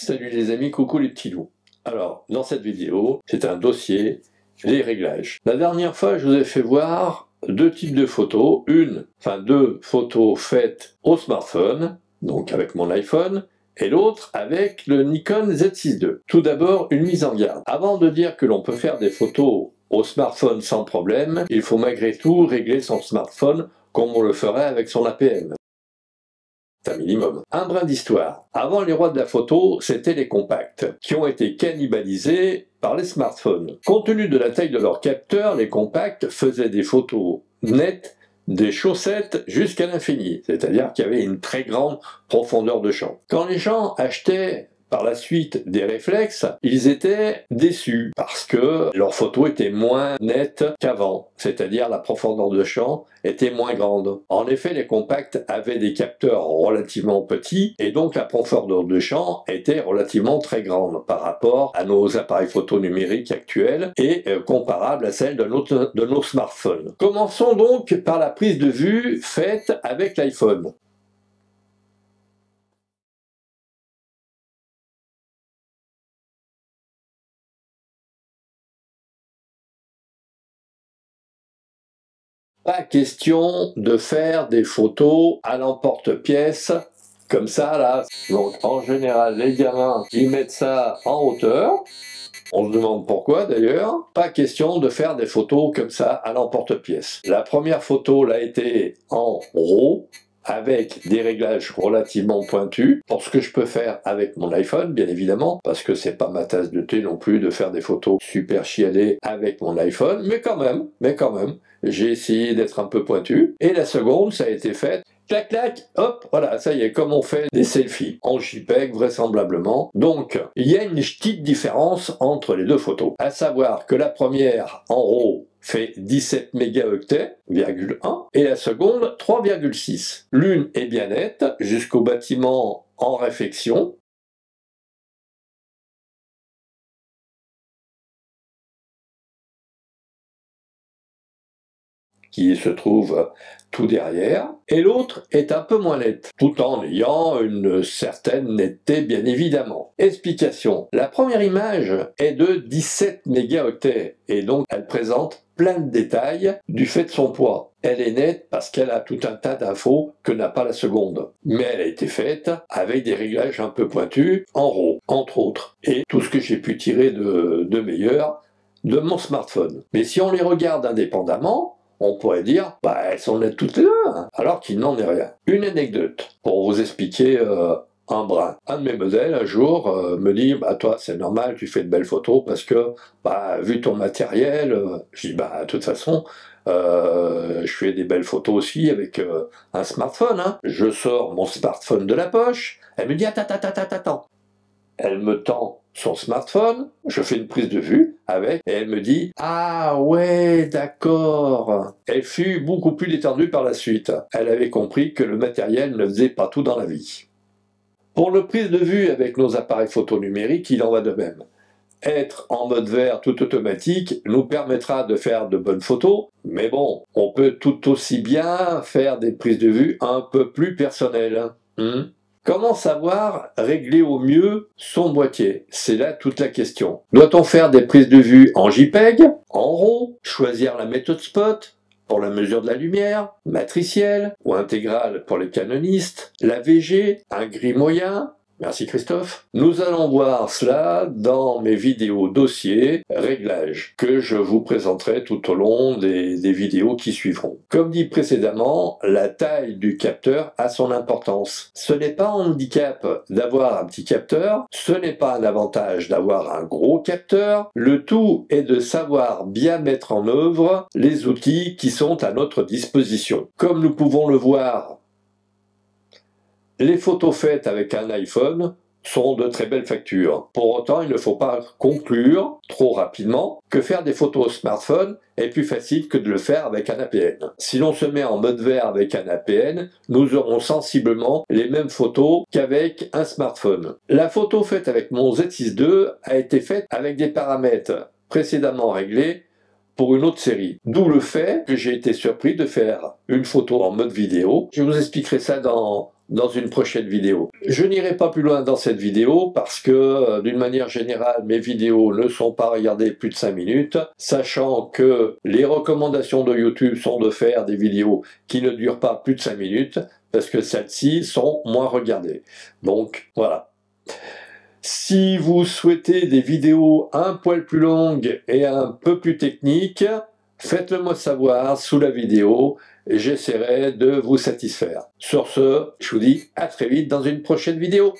Salut les amis, coucou les petits loups. Alors, dans cette vidéo, c'est un dossier, les réglages. La dernière fois, je vous ai fait voir deux types de photos. Deux photos faites au smartphone, donc avec mon iPhone, et l'autre avec le Nikon Z6 II. Tout d'abord, une mise en garde. Avant de dire que l'on peut faire des photos au smartphone sans problème, il faut malgré tout régler son smartphone comme on le ferait avec son APM. C'est un minimum. Un brin d'histoire. Avant les rois de la photo, c'était les compacts, qui ont été cannibalisés par les smartphones. Compte tenu de la taille de leur capteur, les compacts faisaient des photos nettes des chaussettes jusqu'à l'infini, c'est-à-dire qu'il y avait une très grande profondeur de champ. Quand les gens achetaient par la suite des réflexes, ils étaient déçus parce que leurs photos étaient moins nettes qu'avant, c'est-à-dire la profondeur de champ était moins grande. En effet, les compacts avaient des capteurs relativement petits et donc la profondeur de champ était relativement très grande par rapport à nos appareils photo numériques actuels et comparable à celle de nos smartphones. Commençons donc par la prise de vue faite avec l'iPhone. Pas question de faire des photos à l'emporte-pièce comme ça là. Donc en général les gamins ils mettent ça en hauteur. On se demande pourquoi d'ailleurs. Pas question de faire des photos comme ça à l'emporte-pièce. La première photo l'a été en RAW avec des réglages relativement pointus pour ce que je peux faire avec mon iPhone, bien évidemment, parce que c'est pas ma tasse de thé non plus de faire des photos super chiadées avec mon iPhone, mais quand même, j'ai essayé d'être un peu pointu. Et la seconde, ça a été fait clac clac, hop, voilà, ça y est, comme on fait des selfies, en JPEG vraisemblablement. Donc, il y a une petite différence entre les deux photos, à savoir que la première, en RAW, fait 17 mégaoctets, et la seconde 3,6. L'une est bien nette, jusqu'au bâtiment en réfection, qui se trouve tout derrière, et l'autre est un peu moins nette, tout en ayant une certaine netteté bien évidemment. Explication. La première image est de 17 mégaoctets, et donc elle présente plein de détails du fait de son poids. Elle est nette parce qu'elle a tout un tas d'infos que n'a pas la seconde. Mais elle a été faite avec des réglages un peu pointus, en RAW, entre autres. Et tout ce que j'ai pu tirer de meilleur de mon smartphone. Mais si on les regarde indépendamment, on pourrait dire, elles sont nettes toutes les deux, hein, alors qu'il n'en est rien. Une anecdote, pour vous expliquer un brin. Un de mes modèles, un jour, me dit, toi, c'est normal, tu fais de belles photos, parce que, vu ton matériel, je dis, de toute façon, je fais des belles photos aussi avec un smartphone. Hein. Je sors mon smartphone de la poche, elle me dit, attends. Elle me tend son smartphone, je fais une prise de vue avec, et elle me dit « Ah ouais, d'accord ». Elle fut beaucoup plus détendue par la suite. Elle avait compris que le matériel ne faisait pas tout dans la vie. Pour le prise de vue avec nos appareils photo numériques, il en va de même. Être en mode vert tout automatique nous permettra de faire de bonnes photos, mais bon, on peut tout aussi bien faire des prises de vue un peu plus personnelles. Comment savoir régler au mieux son boîtier? C'est là toute la question. Doit-on faire des prises de vue en JPEG, en RAW, choisir la méthode spot pour la mesure de la lumière, matricielle ou intégrale pour les canonistes, la VG, un gris moyen? Merci Christophe. Nous allons voir cela dans mes vidéos dossiers réglages que je vous présenterai tout au long des vidéos qui suivront. Comme dit précédemment, la taille du capteur a son importance. Ce n'est pas un handicap d'avoir un petit capteur, ce n'est pas un avantage d'avoir un gros capteur. Le tout est de savoir bien mettre en œuvre les outils qui sont à notre disposition. Comme nous pouvons le voir, les photos faites avec un iPhone sont de très belles factures. Pour autant, il ne faut pas conclure trop rapidement que faire des photos au smartphone est plus facile que de le faire avec un APN. Si l'on se met en mode vert avec un APN, nous aurons sensiblement les mêmes photos qu'avec un smartphone. La photo faite avec mon Z6 II a été faite avec des paramètres précédemment réglés pour une autre série. D'où le fait que j'ai été surpris de faire une photo en mode vidéo. Je vous expliquerai ça dans dans une prochaine vidéo. Je n'irai pas plus loin dans cette vidéo parce que d'une manière générale, mes vidéos ne sont pas regardées plus de 5 minutes, sachant que les recommandations de YouTube sont de faire des vidéos qui ne durent pas plus de 5 minutes parce que celles-ci sont moins regardées. Donc voilà. Si vous souhaitez des vidéos un poil plus longues et un peu plus techniques, faites-le moi savoir sous la vidéo et j'essaierai de vous satisfaire. Sur ce, je vous dis à très vite dans une prochaine vidéo.